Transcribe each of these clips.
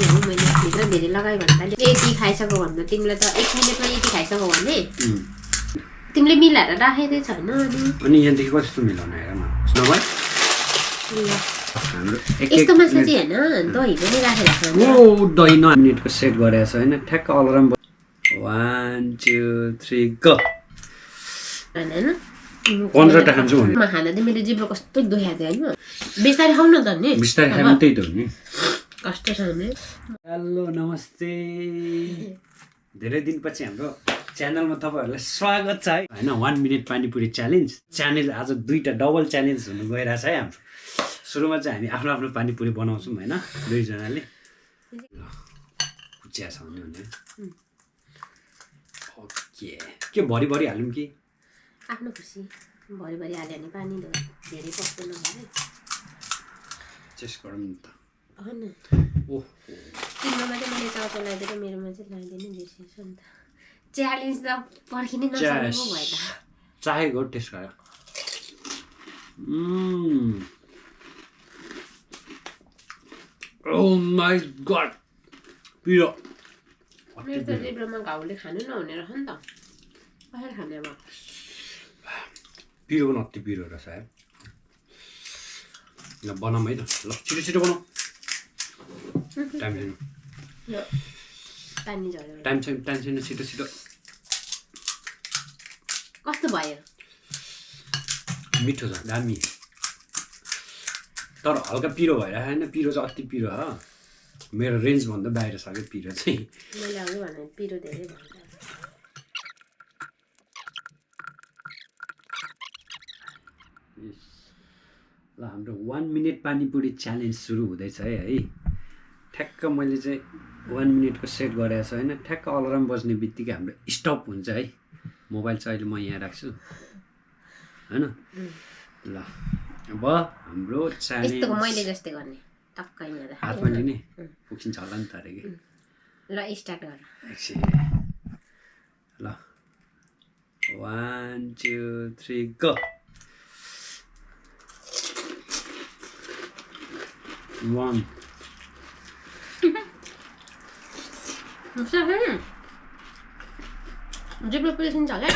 हो मैले भित्र धेरै लगायो भन्दा यति खाइसक्यो भन्दा तिमीले त 1 मिनेटमा यति खाइसक्यो भने तिमीले मिलाएर राखेकै छैन अनि यहाँदेखि कस्तो मिलाउनु हेर न नभए यस्तोमा चाहिँ हैन दही पनि राखेर खानु ओ दही 9 मिनेटको सेट गरेको छ हैन ठ्याक्क अलार्म 1 2 3 गो हैन 15 टा खान्छु भने खाना चाहिँ मेरो जिब्रो कस्तो दुखायो हैन बिस्तारै खाउ न त नि बिस्तारै खानु त्यही त हो नि कस्तो छ नि हेलो नमस्ते धेरै दिनपछि हाम्रो च्यानलमा तपाईहरुलाई स्वागत छ हैन 1 मिनेट पानीपुरी च्यालेन्ज च्यालेन्ज आज दुईटा डबल च्यालेन्ज हुन गइरहेछ है हाम्रो सुरुमा चाहिँ हामी आफ्नो आफ्नो पानीपुरी बनाउँछौं हैन दुई जनाले कुचिया छ भने ओके के भरि भरि हालौं कि आफ्नो खुसी भरि भरि हाल्यो भने पानी धेरै पस्दैन भने चेस्ट गरौँ नि त हैन ओह तिमीमा चाहिँ मैले चाउचाउ लगाइदिएर मेरोमा चाहिँ लगाइदिनु बिर्सेछ नि त च्यालेन्ज त पर्खिनै नसक्नु भयो त चाहेको टेस्ट गरे Oh my god! पिरो मेरो त जिब्रोमा घाउले खानु नहुने रहेछ नि त कसरी खाने अब पिरो पनि अति पिरो रहेछ यार ल बनाऊँ है त ल छिटो छिटो बनाऊ टाइम छैन पानी झऱ्यो टाइम छैन छिटो छिटो कस्तो भयो मिठो छ दामी तर हल्का पिरो भएर हैन पिरो चाहिँ अति पिरो हो मेरो रेन्ज भन्दा बाहिर छ के पिरो चाहिँ मैले अघि भने पिरो धेरै भयो ल हाम्रो 1 मिनेट पानीपुरी च्यालेन्ज सुरु हुँदैछ है ठ्याक्क मैले चाहिँ 1 मिनेटको सेट गरेको छु हैन ठ्याक्क अलार्म बज्ने बित्तिकै हाम्रो स्टप हुन्छ है मोबाइल चाहिँ अहिले म यहाँ राख्छु हैन ल अब हाम्रो च्यालेन्ज यस्तो मैले जस्तै गर्ने टक्कै यहाँ हातमा लिने पुग्छिन्छ होला नि त अरे के ल स्टार्ट गर एकछिन ल 1 2 3 गो 1 जिब्रो पिर्सिन्छ होला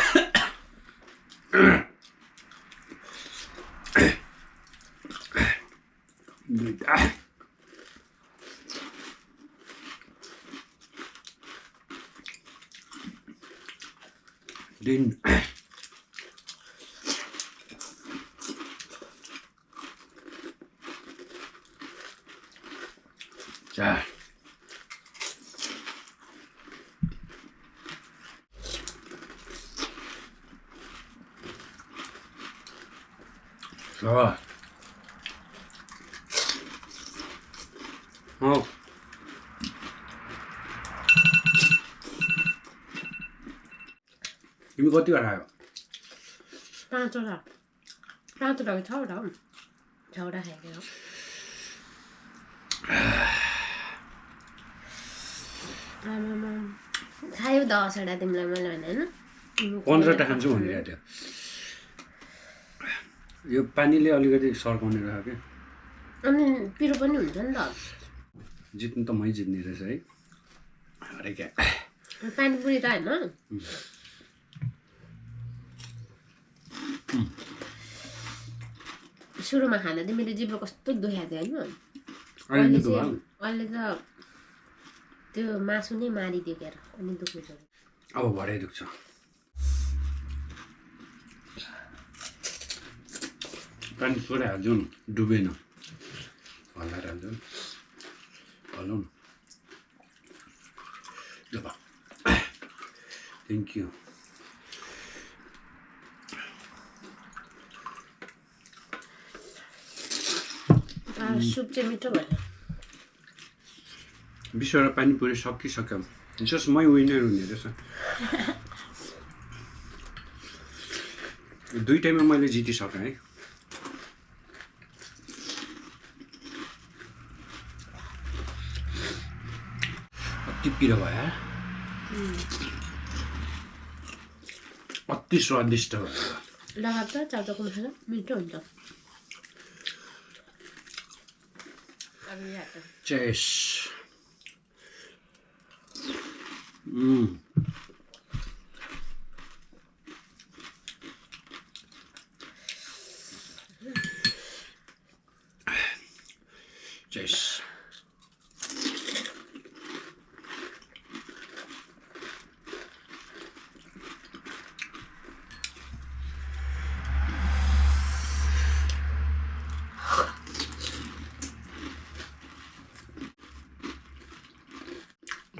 दिन चार हो तिमी कति खायो 5वटा कि 6वटा हो 6वटा खाएको हो खायो 10वटा तिमीलाई मैले भने होइन 15टा खान्छु भनिरहेको थियो यो पानीले अलिकति सर्काउने रहेछ क्या अनि पिरो पनि हुन्छ नि त जित्नु त मै जित्ने रहेछ है अरे क्या पानीपुरी त होइन सुरुमा खाँदा चाहिँ मेरो जिब्रो कस्तो दुखाएको थियो होइन अहिले त त्यो मासु नै मारिदियो क्या अनि दुख्नु छोड्यो अब भरे दुख्छ पानी थोरै हाल्छौँ डुबेन हल्लाएर हाल्छौँ हल्लाउँ न ल थ्याङ्क यू सुप चाहिँ मिठो भयो 20वटा पानीपुरी सकिसक्यो जस मै विनर हुने रहेछ दुईटैमा मैले जितिसकेँ है अति पिरो भयो अति स्वादिष्ट भयो लगातार चाउचाउको मसला मिठो हुन्छ चेस Cheers.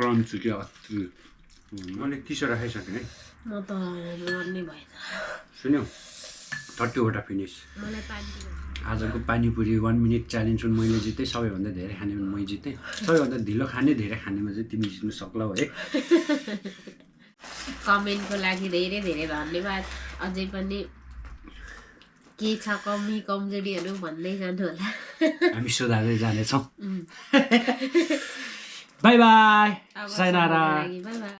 क्रन्च क्या मैले 30 वटा खाइसकेँ है म त मर्ने भएछ सुन्यौ 30 वटा फिनिस मलाई पानी आजको पानीपुरी 1 मिनट च्यालेन्ज मैले जितेँ सबैभन्दा धेरै खाने मै जितेँ सबैभन्दा ढिलो खाने धेरै खानेमा चाहिँ तिमी जित्नु सक्लौ है कमेन्टको लागि धेरै धेरै धन्यवाद अझै पनि के छ कमी कमजोरीहरू भन्दै जानु होला हामी सुधार्दै जानेछौँ by by sayonara by by